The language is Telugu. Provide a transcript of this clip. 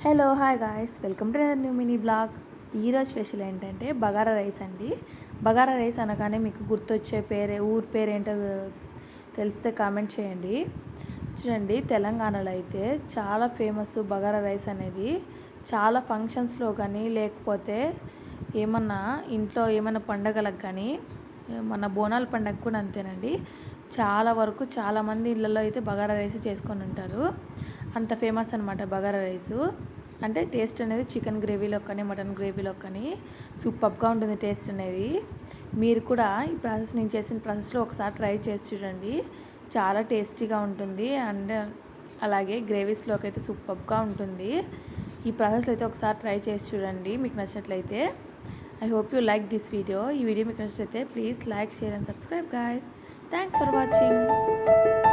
Hello hi guys, welcome to new mini blog. ఈరోజు స్పెషల్ ఏంటంటే బగారా రైస్ అండి. బగారా రైస్ అనగానే మీకు గుర్తొచ్చే ఊరి పేరు ఏంటో తెలిస్తే కామెంట్ చేయండి. చూడండి, తెలంగాణలో అయితే చాలా ఫేమస్ బగారా రైస్ అనేది. చాలా ఫంక్షన్స్లో కానీ లేకపోతే ఏమన్నా ఇంట్లో ఏమైనా పండగలకు కానీ మన బోనాల పండగ కూడా అంతేనండి. చాలా వరకు చాలామంది ఇళ్ళల్లో అయితే బగారా రైస్ చేసుకొని ఉంటారు. అంత ఫేమస్ అనమాట బగారా రైసు. అంటే టేస్ట్ అనేది చికెన్ గ్రేవీలో కానీ మటన్ గ్రేవీలో కానీ సూపర్గా ఉంటుంది టేస్ట్ అనేది. మీరు కూడా ఈ ప్రాసెస్ నేను చేసిన ప్రాసెస్లో ఒకసారి ట్రై చేసి చూడండి, చాలా టేస్టీగా ఉంటుంది. అండ్ అలాగే గ్రేవీస్లోకి అయితే సూపర్గా ఉంటుంది. ఈ ప్రాసెస్లో అయితే ఒకసారి ట్రై చేసి చూడండి, మీకు నచ్చినట్లయితే. I hope you like this video. ఈ వీడియో మీకు నచ్చినట్లయితే please like, share and subscribe guys. Thanks for watching.